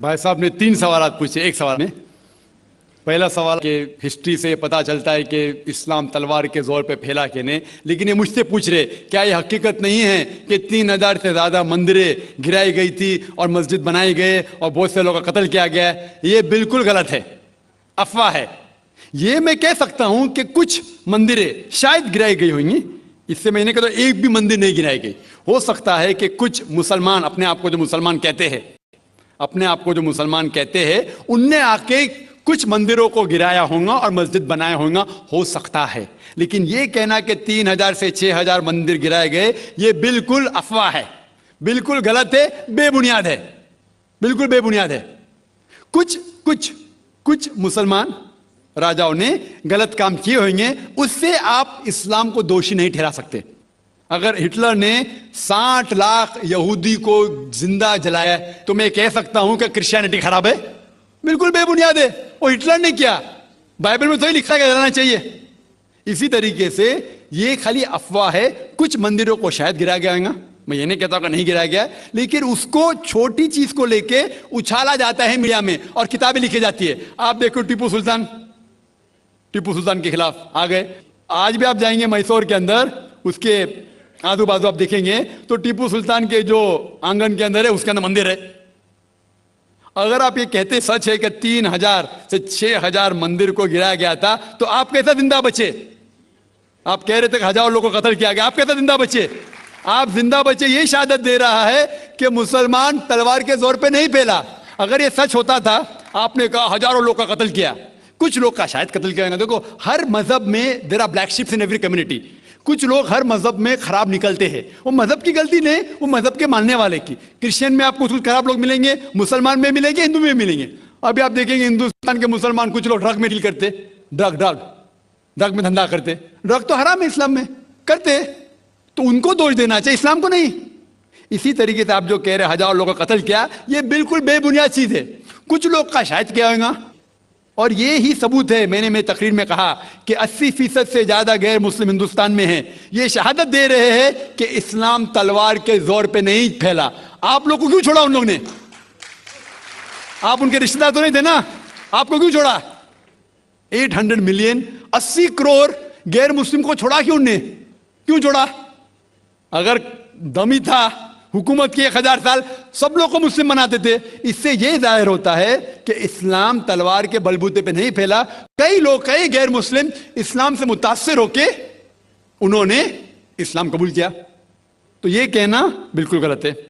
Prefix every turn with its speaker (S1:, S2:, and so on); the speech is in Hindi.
S1: भाई साहब ने 3 सवाल पूछे एक सवाल में। पहला सवाल कि हिस्ट्री से पता चलता है कि इस्लाम तलवार के जोर पे फैला कि नहीं, लेकिन ये मुझसे पूछ रहे क्या ये हकीकत नहीं है कि 3000 से ज़्यादा मंदिरें गिराई गई थी और मस्जिद बनाए गए और बहुत से लोगों का कत्ल किया गया। ये बिल्कुल गलत है, अफवाह है। ये मैं कह सकता हूं कि कुछ मंदिरें शायद गिराई गई होंगी, इससे मैंने कहा तो एक भी मंदिर नहीं गिराई गई। हो सकता है कि कुछ मुसलमान अपने आप को जो मुसलमान कहते हैं उनने आके कुछ मंदिरों को गिराया होगा और मस्जिद बनाया होगा, हो सकता है। लेकिन यह कहना कि 3000 से 6000 मंदिर गिराए गए, यह बिल्कुल अफवाह है, बिल्कुल गलत है, बेबुनियाद है, बिल्कुल बेबुनियाद है। कुछ मुसलमान राजाओं ने गलत काम किए होंगे, उससे आप इस्लाम को दोषी नहीं ठहरा सकते। अगर हिटलर ने 60 लाख यहूदी को जिंदा जलाया तो मैं कह सकता हूं कि क्रिश्चियनिटी खराब है? बिल्कुल बेबुनियाद है। वो हिटलर ने किया, बाइबल में तो ही लिखा गया रहना चाहिए। इसी तरीके से ये खाली अफवाह है। कुछ मंदिरों को शायद गिराया गया होगा, मैं ये नहीं कहता कि नहीं गिराया गया, लेकिन उसको छोटी चीज को लेके उछाला जाता है मीडिया में और किताबें लिखी जाती है। आप देखो टीपू सुल्तान के खिलाफ आ गए। आज भी आप जाएंगे मैसूर के अंदर, उसके आजू बाजू आप देखेंगे तो टीपू सुल्तान के जो आंगन के अंदर है उसके अंदर मंदिर है। अगर आप ये कहते सच है कि 3000 से 6000 मंदिर को गिराया गया था, तो आप कैसे जिंदा बचे? आप कह रहे थे कि हजारों लोगों को कत्ल किया गया, आप कैसे जिंदा बचे? आप जिंदा बचे ये शहादत दे रहा है कि मुसलमान तलवार के जोर पे नहीं फैला। अगर ये सच होता था, आपने कहा हजारों लोगों का कत्ल किया, कुछ लोग का शायद कत्ल किया। देखो, हर मजहब में there are black ships in every community. कुछ लोग हर मजहब में खराब निकलते हैं, वो मजहब की गलती नहीं, वो मजहब के मानने वाले की। क्रिश्चियन में आपको कुछ खराब लोग मिलेंगे, मुसलमान में मिलेंगे, हिंदू में मिलेंगे। अभी आप देखेंगे हिंदुस्तान के मुसलमान कुछ लोग ड्रग में डील करते, ड्रग में धंधा करते। ड्रग तो हराम है इस्लाम में, करते, तो उनको दोष देना चाहिए, इस्लाम को नहीं। इसी तरीके से आप जो कह रहे हजारों लोगों का कत्ल किया, ये बिल्कुल बेबुनियाद चीज है। कुछ लोग का शायद किया होगा, और ये ही सबूत है। मैंने मेरी तकरीर में कहा कि 80% से ज्यादा गैर मुस्लिम हिंदुस्तान में हैं। ये शहादत दे रहे हैं कि इस्लाम तलवार के जोर पे नहीं फैला। आप लोग को क्यों छोड़ा उन लोग ने? आप उनके रिश्तेदार तो नहीं थे ना, आपको क्यों छोड़ा? 800 मिलियन 80 करोड़ गैर मुस्लिम को छोड़ा क्यों? उनने क्यों छोड़ा? अगर दमी था हुकूमत की 1000 साल, सब लोग को मुस्लिम बनाते थे। इससे यह जाहिर होता है कि इस्लाम तलवार के बलबूते पे नहीं फैला। कई गैर मुस्लिम इस्लाम से मुतासिर होके उन्होंने इस्लाम कबूल किया। तो यह कहना बिल्कुल गलत है।